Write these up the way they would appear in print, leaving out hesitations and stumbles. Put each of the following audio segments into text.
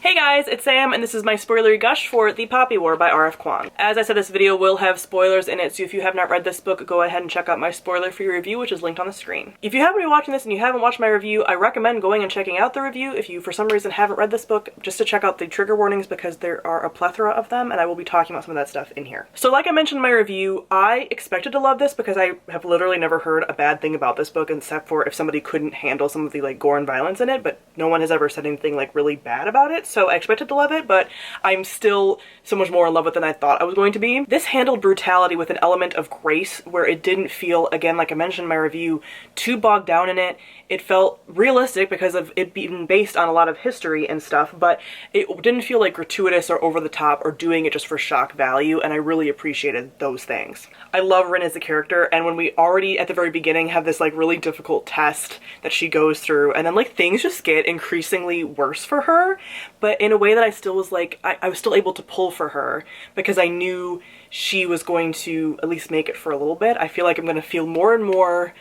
Hey guys, it's Sam, and this is my spoilery gush for The Poppy War by RF Kuang. As I said, this video will have spoilers in it, so if you have not read this book, go ahead and check out my spoiler-free review, which is linked on the screen. If you happen to be watching this and you haven't watched my review, I recommend going and checking out the review if you, for some reason, haven't read this book, just to check out the trigger warnings because there are a plethora of them, and I will be talking about some of that stuff in here. So like I mentioned in my review, I expected to love this because I have literally never heard a bad thing about this book except for if somebody couldn't handle some of the gore and violence in it, but no one has ever said anything really bad about it, so I expected to love it, but I'm still so much more in love with it than I thought I was going to be. This handled brutality with an element of grace where it didn't feel, again, like I mentioned in my review, too bogged down in it. It felt realistic because of it being based on a lot of history and stuff, but it didn't feel like gratuitous or over the top or doing it just for shock value, and I really appreciated those things. I love Rin as a character, and when we already at the very beginning have this really difficult test that she goes through, and then things just get increasingly worse for her, but in a way that I still was I was still able to pull for her because I knew she was going to at least make it for a little bit. I feel like I'm going to feel more and more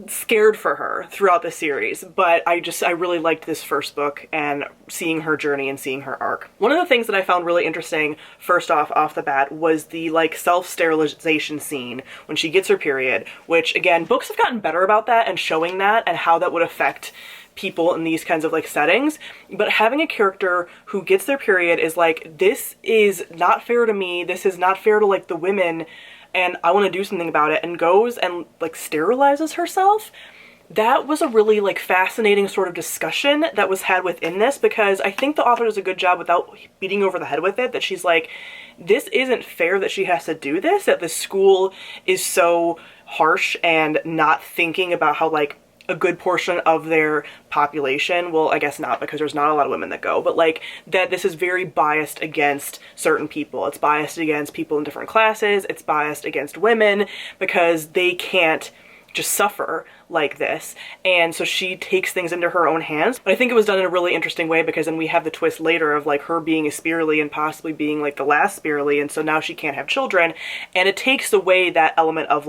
scared for her throughout the series, but I really liked this first book and seeing her journey and seeing her arc. One of the things that I found really interesting first off the bat was the self-sterilization scene when she gets her period, which again, books have gotten better about that and showing that and how that would affect people in these kinds of settings, but having a character who gets their period is this is not fair to me, this is not fair to the women, and I want to do something about it, and goes and sterilizes herself. That was a really fascinating sort of discussion that was had within this, because I think the author does a good job without beating over the head with it, that she's this isn't fair that she has to do this, that the school is so harsh and not thinking about how a good portion of their population, well, I guess not because there's not a lot of women that go, but that this is very biased against certain people. It's biased against people in different classes, it's biased against women because they can't just suffer like this, and so she takes things into her own hands. But I think it was done in a really interesting way because then we have the twist later of her being a Spearly and possibly being the last Spearly, and so now she can't have children, and it takes away that element of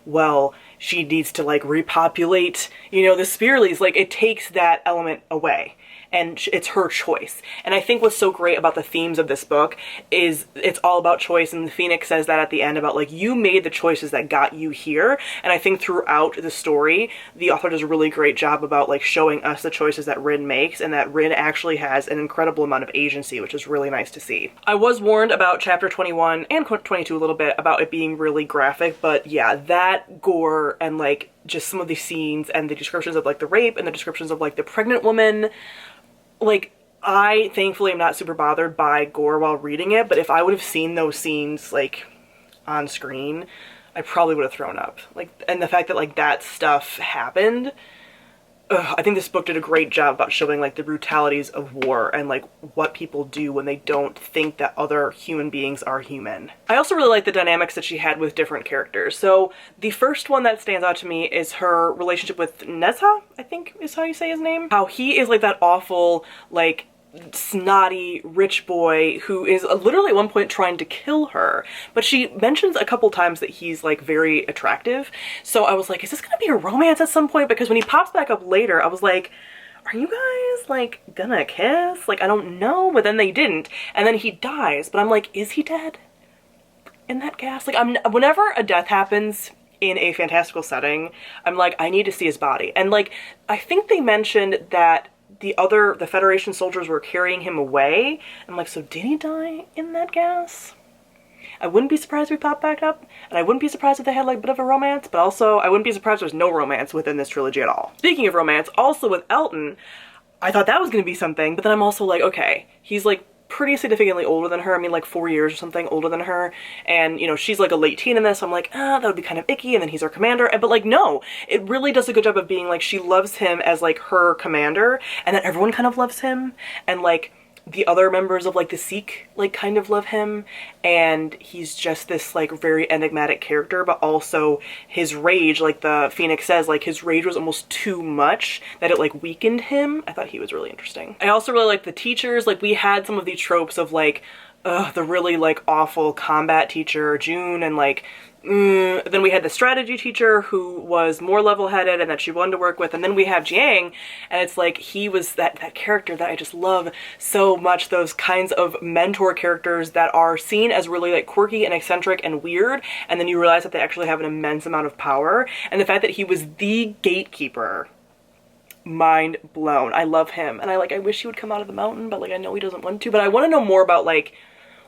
well, she needs to repopulate, the Spearlys. It takes that element away, and it's her choice. And I think what's so great about the themes of this book is it's all about choice, and the Phoenix says that at the end about you made the choices that got you here. And I think throughout the story the author does a really great job about showing us the choices that Rin makes, and that Rin actually has an incredible amount of agency, which is really nice to see. I was warned about chapter 21 and 22 a little bit about it being really graphic, but yeah, that gore and just some of the scenes and the descriptions of the rape and the descriptions of the pregnant woman, I thankfully am not super bothered by gore while reading it, but if I would have seen those scenes on screen, I probably would have thrown up. And the fact that that stuff happened, I think this book did a great job about showing the brutalities of war and what people do when they don't think that other human beings are human. I also really like the dynamics that she had with different characters. So the first one that stands out to me is her relationship with Nezha, I think is how you say his name. How he is that awful, snotty rich boy who is literally at one point trying to kill her, but she mentions a couple times that he's very attractive, so I was is this gonna be a romance at some point? Because when he pops back up later, I was are you guys gonna kiss? I don't know, but then they didn't, and then he dies, but I'm is he dead in that gas? Whenever a death happens in a fantastical setting, I'm I need to see his body. And I think they mentioned that the Federation soldiers were carrying him away. I'm so did he die in that gas? I wouldn't be surprised if he popped back up, and I wouldn't be surprised if they had a bit of a romance, but also I wouldn't be surprised if there's no romance within this trilogy at all. Speaking of romance, also with Elton, I thought that was gonna be something, but then I'm also okay, he's pretty significantly older than her. I mean 4 years or something older than her, and she's a late teen in this, so I'm that would be kind of icky, and then he's her commander, but no, it really does a good job of being she loves him as her commander, and that everyone kind of loves him, and the other members of the Sikh kind of love him, and he's just this very enigmatic character, but also his rage, the Phoenix says, his rage was almost too much that it weakened him. I thought he was really interesting. I also really like the teachers. We had some of the tropes of the really awful combat teacher June, and Then we had the strategy teacher who was more level-headed and that she wanted to work with, and then we have Jiang, and it's like he was that character that I just love so much, those kinds of mentor characters that are seen as really like quirky and eccentric and weird, and then you realize that they actually have an immense amount of power, and the fact that he was the gatekeeper, mind blown. I love him, and I wish he would come out of the mountain, but like I know he doesn't want to, but I want to know more about like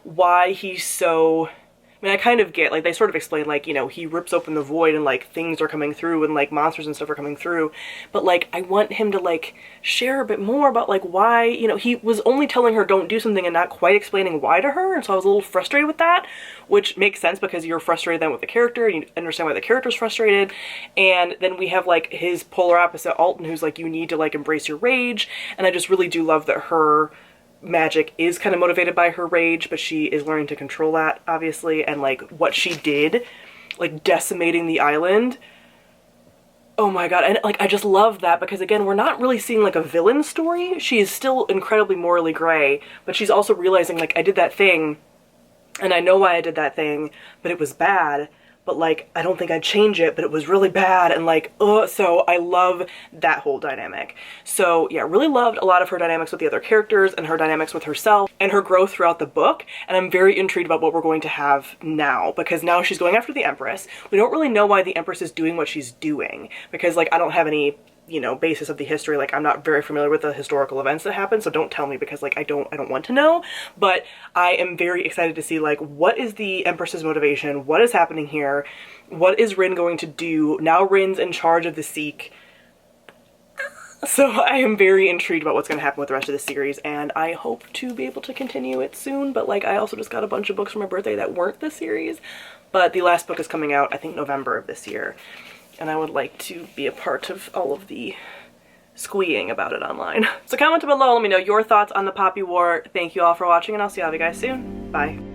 why he's so, I mean, I kind of get, like, they sort of explain, like, you know, he rips open the void and, like, things are coming through and, like, monsters and stuff are coming through. But, like, I want him to, like, share a bit more about, like, why, you know, he was only telling her don't do something and not quite explaining why to her. And so I was a little frustrated with that, which makes sense because you're frustrated then with the character and you understand why the character's frustrated. And then we have, like, his polar opposite, Alton, who's like, you need to, like, embrace your rage. And I just really do love that her magic is kind of motivated by her rage, but she is learning to control that, obviously, and like what she did, like decimating the island. Oh my god, and like I just love that because again, we're not really seeing like a villain story. She is still incredibly morally gray, but she's also realizing like I did that thing and I know why I did that thing, but it was bad. But like, I don't think I'd change it, but it was really bad, and like, so I love that whole dynamic. So yeah, really loved a lot of her dynamics with the other characters and her dynamics with herself and her growth throughout the book, and I'm very intrigued about what we're going to have now, because now she's going after the Empress. We don't really know why the Empress is doing what she's doing, because like, I don't have any, you know, basis of the history, like I'm not very familiar with the historical events that happen, so don't tell me because like I don't want to know, but I am very excited to see like what is the Empress's motivation, what is happening here, what is Rin going to do, now Rin's in charge of the Seek. So I am very intrigued about what's going to happen with the rest of the series, and I hope to be able to continue it soon, but like I also just got a bunch of books for my birthday that weren't the series, but the last book is coming out I think November of this year. And I would like to be a part of all of the squeeing about it online. So comment below, let me know your thoughts on the Poppy War. Thank you all for watching, and I'll see all of you guys soon. Bye.